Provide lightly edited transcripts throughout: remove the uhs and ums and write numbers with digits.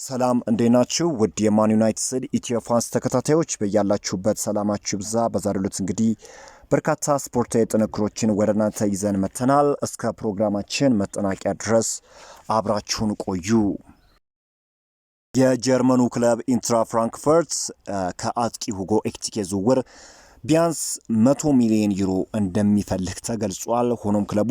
ሰላም እንዴናችሁ ውድ የማን ዩናይትድ ኢትዮ ፋንስ ተከታታዮች በያላችሁበት ሰላማችሁ ብዛ። በዛሬው ዕለት እንግዲህ በርካታ ስፖርታዊ ጥንክሮችን ወደ እናንተ ይዘን መተናል። እስከ ፕሮግራማችን መጠናቂያ ድረስ አብራችሁን ቆዩ። የጀርመኑ ክለብ ኢንትራ ፍራንክፈርት ከአጥቂ ሁጎ ኤኪቲኬ ዝውውር ቢያንስ 100 ሚሊዮን ዩሮ እንደሚፈልግ ተገልጿል። ሆኖም ክለቡ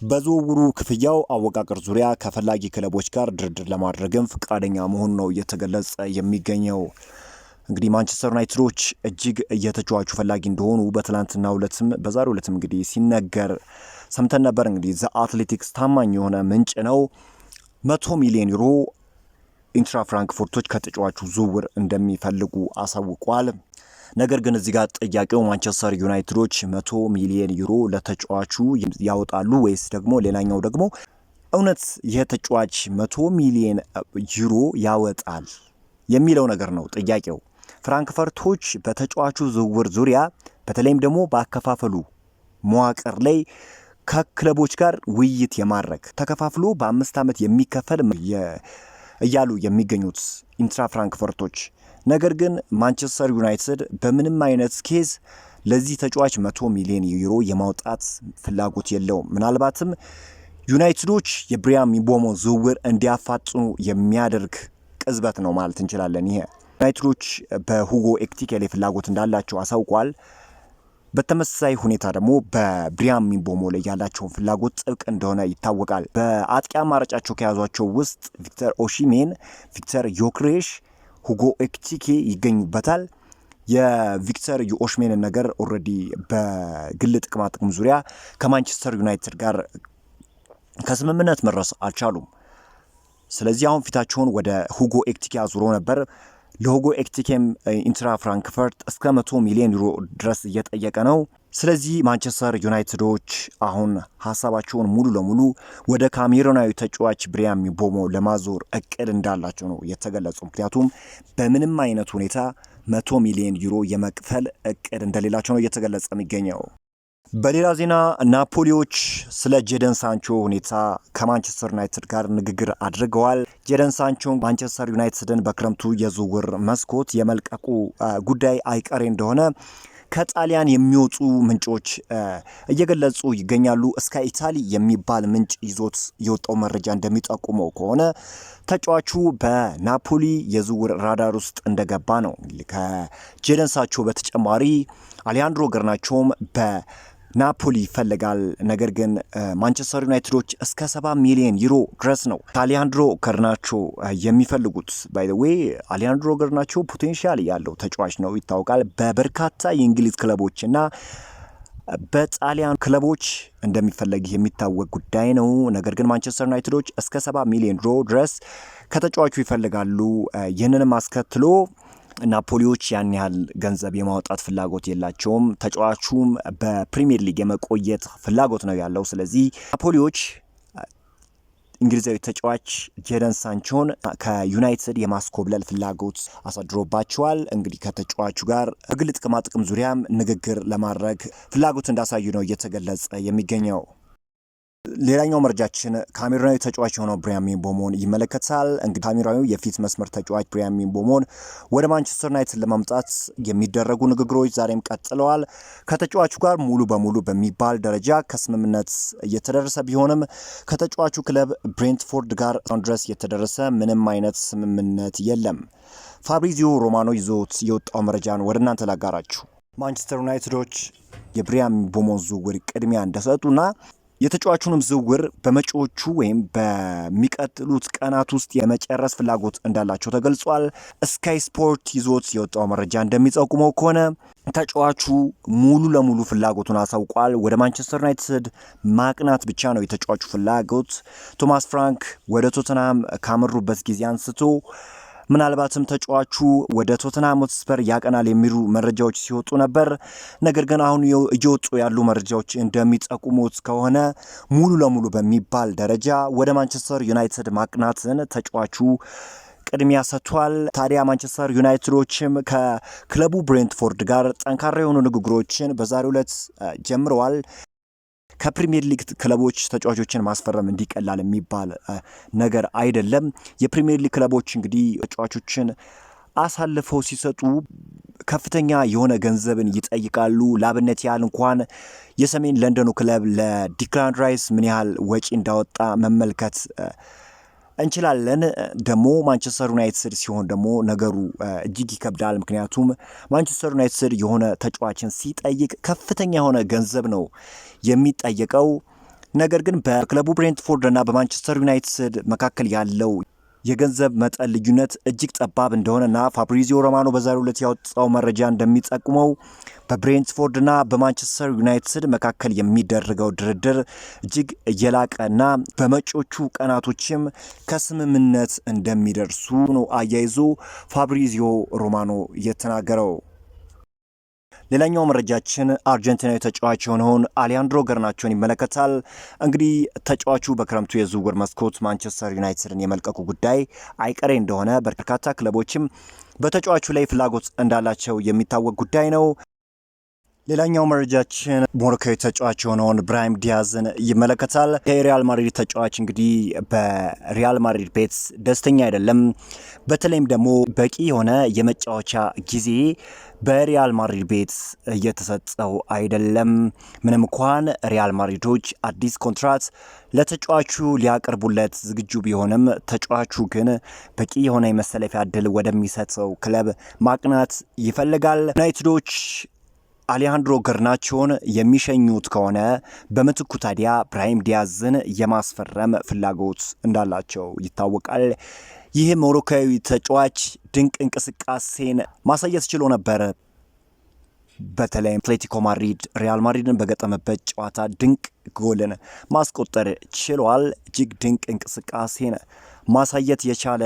በዝውውሩ ክፍያው አወቃቀር ዙሪያ ከፈላጊ ክለቦች ጋር ድርድር ለማድረግም ፈቃደኛ መሆኑ ነው እየተገለጸ የሚገኘው። እንግዲህ ማንቸስተር ዩናይትዶች እጅግ የተጫዋቹ ፈላጊ እንደሆኑ በትላንትናው ዕለትም በዛሬው ዕለትም እንግዲህ ሲነገር ሰምተን ነበር። እንግዲህ ዘ አትሌቲክስ ታማኝ የሆነ ምንጭ ነው 100 ሚሊዮን ዩሮ ኢንትራ ፍራንክፈርቶች ከተጫዋቹ ዝውውር እንደሚፈልጉ አሳውቋል። ነገር ግን እዚህ ጋር ጥያቄው ማንቸስተር ዩናይትዶች 100 ሚሊዮን ዩሮ ለተጫዋቹ ያወጣሉ ወይስ ደግሞ ሌላኛው ደግሞ እውነት ይህ ተጫዋች 100 ሚሊዮን ዩሮ ያወጣል የሚለው ነገር ነው ጥያቄው። ፍራንክፈርቶች በተጫዋቹ ዝውውር ዙሪያ በተለይም ደግሞ በአከፋፈሉ መዋቅር ላይ ከክለቦች ጋር ውይይት የማድረግ ተከፋፍሎ በ5 ዓመት የሚከፈል እያሉ የሚገኙት ኢንትራ ፍራንክፈርቶች ነገር ግን ማንቸስተር ዩናይትድ በምንም አይነት ኬዝ ለዚህ ተጫዋች 100 ሚሊዮን ዩሮ የማውጣት ፍላጎት የለውም። ምናልባትም ዩናይትዶች የብሪያን ምቤሞ ዝውውር እንዲያፋጥኑ የሚያደርግ ቅዝበት ነው ማለት እንችላለን። ይሄ ዩናይትዶች በሁጎ ኤኪቲኬ ላይ ፍላጎት እንዳላቸው አሳውቋል። በተመሳሳይ ሁኔታ ደግሞ በብሪያን ምቤሞ ላይ ያላቸውን ፍላጎት ጥብቅ እንደሆነ ይታወቃል። በአጥቂ አማራጫቸው ከያዟቸው ውስጥ ቪክተር ኦሺሜን፣ ቪክተር ዮክሬሽ፣ ሁጎ ኤኪቲኬ ይገኙበታል። የቪክተር ኦሽሜንን ነገር ኦልሬዲ በግል ጥቅም ዙሪያ ከማንቸስተር ዩናይትድ ጋር ከስምምነት መድረስ አልቻሉም። ስለዚህ አሁን ፊታቸውን ወደ ሁጎ ኤኪቲኬ አዙሮ ነበር። ለሁጎ ኤኪቲኬም ኢንትራ ፍራንክፈርት እስከ 100 ሚሊዮን ዩሮ ድረስ እየጠየቀ ነው። ስለዚህ ማንቸስተር ዩናይትዶች አሁን ሀሳባቸውን ሙሉ ለሙሉ ወደ ካሜሮናዊ ተጫዋች ብሪያን ምቤሞ ለማዞር እቅድ እንዳላቸው ነው የተገለጹ። ምክንያቱም በምንም አይነት ሁኔታ 100 ሚሊዮን ዩሮ የመክፈል እቅድ እንደሌላቸው ነው እየተገለጸ የሚገኘው። በሌላ ዜና ናፖሊዎች ስለ ጄደን ሳንቾ ሁኔታ ከማንቸስተር ዩናይትድ ጋር ንግግር አድርገዋል። ጄደን ሳንቾ ማንቸስተር ዩናይትድን በክረምቱ የዝውውር መስኮት የመልቀቁ ጉዳይ አይቀሬ እንደሆነ ከጣሊያን የሚወጡ ምንጮች እየገለጹ ይገኛሉ። እስከ ኢታሊ የሚባል ምንጭ ይዞት የወጣው መረጃ እንደሚጠቁመው ከሆነ ተጫዋቹ በናፖሊ የዝውውር ራዳር ውስጥ እንደገባ ነው። ከጄደን ሳንቾ በተጨማሪ አሌሃንድሮ ገርናቾም ናፖሊ ይፈልጋል። ነገር ግን ማንቸስተር ዩናይትዶች እስከ 70 ሚሊዮን ዩሮ ድረስ ነው ከአሌሃንድሮ ገርናቾ የሚፈልጉት። ባይ ዘ ዌይ አሌሃንድሮ ገርናቾ ፖቴንሻል ያለው ተጫዋች ነው ይታወቃል። በበርካታ የእንግሊዝ ክለቦችና በጣሊያን ክለቦች እንደሚፈለግ የሚታወቅ ጉዳይ ነው። ነገር ግን ማንቸስተር ዩናይትዶች እስከ 70 ሚሊዮን ዩሮ ድረስ ከተጫዋቹ ይፈልጋሉ። ይህንንም አስከትሎ ናፖሊዎች ያን ያህል ገንዘብ የማውጣት ፍላጎት የላቸውም። ተጫዋቹም በፕሪሚየር ሊግ የመቆየት ፍላጎት ነው ያለው። ስለዚህ ናፖሊዎች እንግሊዛዊ ተጫዋች ጄደን ሳንቾን ከዩናይትድ የማስኮብለል ፍላጎት አሳድሮባቸዋል። እንግዲህ ከተጫዋቹ ጋር በግል ጥቅም ዙሪያም ንግግር ለማድረግ ፍላጎት እንዳሳዩ ነው እየተገለጸ የሚገኘው። ሌላኛው መረጃችን ካሜሩናዊ ተጫዋች የሆነው ብሪያን ምቤሞን ይመለከታል። እንግዲህ ካሜሩናዊው የፊት መስመር ተጫዋች ብሪያን ምቤሞን ወደ ማንቸስተር ዩናይትድ ለማምጣት የሚደረጉ ንግግሮች ዛሬም ቀጥለዋል። ከተጫዋቹ ጋር ሙሉ በሙሉ በሚባል ደረጃ ከስምምነት እየተደረሰ ቢሆንም ከተጫዋቹ ክለብ ብሬንትፎርድ ጋር ድረስ የተደረሰ ምንም አይነት ስምምነት የለም። ፋብሪዚዮ ሮማኖ ይዞት የወጣው መረጃን ወደ እናንተ ላጋራችሁ። ማንቸስተር ዩናይትዶች የብሪያን ምቤሞን ዝውውር ቅድሚያ እንደሰጡና የተጫዋቹንም ዝውውር በመጪዎቹ ወይም በሚቀጥሉት ቀናት ውስጥ የመጨረስ ፍላጎት እንዳላቸው ተገልጿል። ስካይ ስፖርት ይዞት የወጣው መረጃ እንደሚጠቁመው ከሆነ ተጫዋቹ ሙሉ ለሙሉ ፍላጎቱን አሳውቋል። ወደ ማንቸስተር ዩናይትድ ማቅናት ብቻ ነው የተጫዋቹ ፍላጎት። ቶማስ ፍራንክ ወደ ቶተንሃም ካመሩበት ጊዜ አንስቶ ምናልባትም ተጫዋቹ ወደ ቶተንሃም ሆትስፐር ያቀናል የሚሉ መረጃዎች ሲወጡ ነበር። ነገር ግን አሁን እየወጡ ያሉ መረጃዎች እንደሚጠቁሙት ከሆነ ሙሉ ለሙሉ በሚባል ደረጃ ወደ ማንቸስተር ዩናይትድ ማቅናትን ተጫዋቹ ቅድሚያ ሰጥቷል። ታዲያ ማንቸስተር ዩናይትዶችም ከክለቡ ብሬንትፎርድ ጋር ጠንካራ የሆኑ ንግግሮችን በዛሬው ዕለት ጀምረዋል። ከፕሪሚየር ሊግ ክለቦች ተጫዋቾችን ማስፈረም እንዲቀላል የሚባል ነገር አይደለም። የፕሪሚየር ሊግ ክለቦች እንግዲህ ተጫዋቾችን አሳልፈው ሲሰጡ ከፍተኛ የሆነ ገንዘብን ይጠይቃሉ። ላብነት ያህል እንኳን የሰሜን ለንደኑ ክለብ ለዲክላን ራይስ ምን ያህል ወጪ እንዳወጣ መመልከት እንችላለን። ደግሞ ማንቸስተር ዩናይትድ ሲሆን ደግሞ ነገሩ እጅግ ይከብዳል። ምክንያቱም ማንቸስተር ዩናይትድ የሆነ ተጫዋችን ሲጠይቅ ከፍተኛ የሆነ ገንዘብ ነው የሚጠየቀው። ነገር ግን በክለቡ ብሬንትፎርድ እና በማንቸስተር ዩናይትድ መካከል ያለው የገንዘብ መጠን ልዩነት እጅግ ጠባብ እንደሆነና ፋብሪዚዮ ሮማኖ በዛሬው ዕለት ያወጣው መረጃ እንደሚጠቁመው በብሬንትፎርድና በማንቸስተር ዩናይትድ መካከል የሚደረገው ድርድር እጅግ የላቀና በመጪዎቹ ቀናቶችም ከስምምነት እንደሚደርሱ ነው አያይዞ ፋብሪዚዮ ሮማኖ የተናገረው። ሌላኛው መረጃችን አርጀንቲናዊ ተጫዋች የሆነውን አሊያንድሮ ገርናቾን ይመለከታል። እንግዲህ ተጫዋቹ በክረምቱ የዝውውር መስኮት ማንቸስተር ዩናይትድን የመልቀቁ ጉዳይ አይቀሬ እንደሆነ በርካታ ክለቦችም በተጫዋቹ ላይ ፍላጎት እንዳላቸው የሚታወቅ ጉዳይ ነው። ሌላኛው መረጃችን ሞሮካዊ ተጫዋች የሆነውን ብራሂም ዲያዝን ይመለከታል። የሪያል ማድሪድ ተጫዋች እንግዲህ በሪያል ማድሪድ ቤት ደስተኛ አይደለም። በተለይም ደግሞ በቂ የሆነ የመጫወቻ ጊዜ በሪያል ማድሪድ ቤት እየተሰጠው አይደለም። ምንም እንኳን ሪያል ማድሪዶች አዲስ ኮንትራት ለተጫዋቹ ሊያቀርቡለት ዝግጁ ቢሆንም ተጫዋቹ ግን በቂ የሆነ የመሰለፊያ እድል ወደሚሰጠው ክለብ ማቅናት ይፈልጋል። ዩናይትዶች አሌሃንድሮ ገርናቾን የሚሸኙት ከሆነ በምትኩ ታዲያ ብራሂም ዲያዝን የማስፈረም ፍላጎት እንዳላቸው ይታወቃል። ይህ ሞሮካዊ ተጫዋች ድንቅ እንቅስቃሴን ማሳየት ችሎ ነበር። በተለይም አትሌቲኮ ማድሪድ ሪያል ማድሪድን በገጠመበት ጨዋታ ድንቅ ጎልን ማስቆጠር ችሏል። እጅግ ድንቅ እንቅስቃሴን ማሳየት የቻለ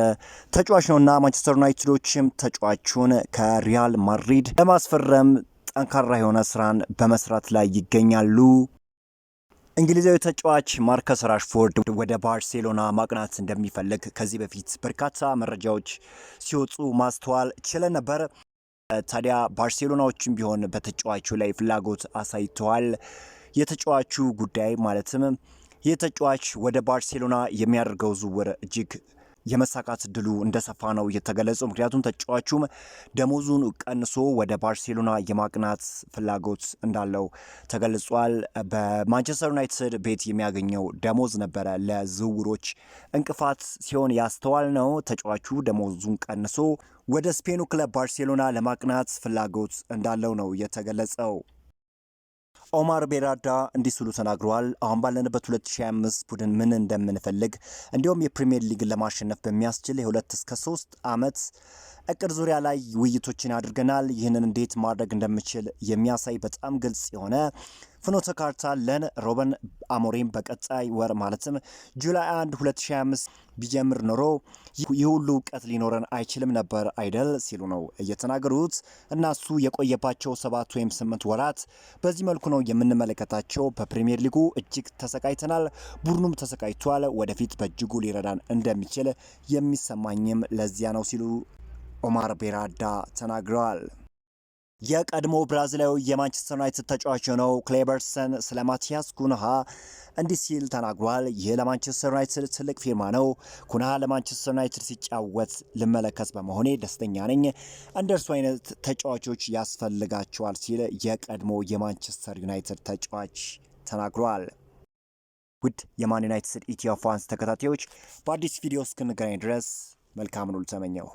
ተጫዋች ነውና ማንቸስተር ዩናይትዶችም ተጫዋቹን ከሪያል ማድሪድ ለማስፈረም ጠንካራ የሆነ ስራን በመስራት ላይ ይገኛሉ። እንግሊዛዊ ተጫዋች ማርከስ ራሽፎርድ ወደ ባርሴሎና ማቅናት እንደሚፈልግ ከዚህ በፊት በርካታ መረጃዎች ሲወጡ ማስተዋል ችለን ነበር። ታዲያ ባርሴሎናዎችም ቢሆን በተጫዋቹ ላይ ፍላጎት አሳይተዋል። የተጫዋቹ ጉዳይ ማለትም ይህ ተጫዋች ወደ ባርሴሎና የሚያደርገው ዝውውር እጅግ የመሳካት እድሉ እንደሰፋ ነው የተገለጸው። ምክንያቱም ተጫዋቹም ደሞዙን ቀንሶ ወደ ባርሴሎና የማቅናት ፍላጎት እንዳለው ተገልጿል። በማንቸስተር ዩናይትድ ቤት የሚያገኘው ደሞዝ ነበረ ለዝውውሮች እንቅፋት ሲሆን ያስተዋል ነው። ተጫዋቹ ደሞዙን ቀንሶ ወደ ስፔኑ ክለብ ባርሴሎና ለማቅናት ፍላጎት እንዳለው ነው የተገለጸው። ኦማር ቤራዳ እንዲህ ሲሉ ተናግረዋል። አሁን ባለንበት 2025 ቡድን ምን እንደምንፈልግ እንዲሁም የፕሪሚየር ሊግን ለማሸነፍ በሚያስችል የ2 እስከ 3 ዓመት እቅድ ዙሪያ ላይ ውይይቶችን አድርገናል። ይህንን እንዴት ማድረግ እንደምችል የሚያሳይ በጣም ግልጽ የሆነ ፍኖተ ካርታ ለን ሮበን አሞሪም በቀጣይ ወር ማለትም ጁላይ 1 2025 ቢጀምር ኖሮ ይህ ሁሉ እውቀት ሊኖረን አይችልም ነበር አይደል ሲሉ ነው እየተናገሩት። እና እሱ የቆየባቸው 7 ወይም 8 ወራት በዚህ መልኩ ነው የምንመለከታቸው። በፕሪሚየር ሊጉ እጅግ ተሰቃይተናል፣ ቡድኑም ተሰቃይቷል። ወደፊት በእጅጉ ሊረዳን እንደሚችል የሚሰማኝም ለዚያ ነው ሲሉ ኦማር ቤራዳ ተናግረዋል። የቀድሞ ብራዚላዊ የማንቸስተር ዩናይትድ ተጫዋች የሆነው ክሌበርሰን ስለ ማቲያስ ኩንሃ እንዲህ ሲል ተናግሯል። ይህ ለማንቸስተር ዩናይትድ ትልቅ ፊርማ ነው። ኩንሃ ለማንቸስተር ዩናይትድ ሲጫወት ልመለከት በመሆኔ ደስተኛ ነኝ። እንደ እርሱ አይነት ተጫዋቾች ያስፈልጋቸዋል ሲል የቀድሞ የማንቸስተር ዩናይትድ ተጫዋች ተናግሯል። ውድ የማን ዩናይትድ ኢትዮ ፋንስ ተከታታዮች በአዲስ ቪዲዮ እስክንገናኝ ድረስ መልካም ሁሉ ተመኘው።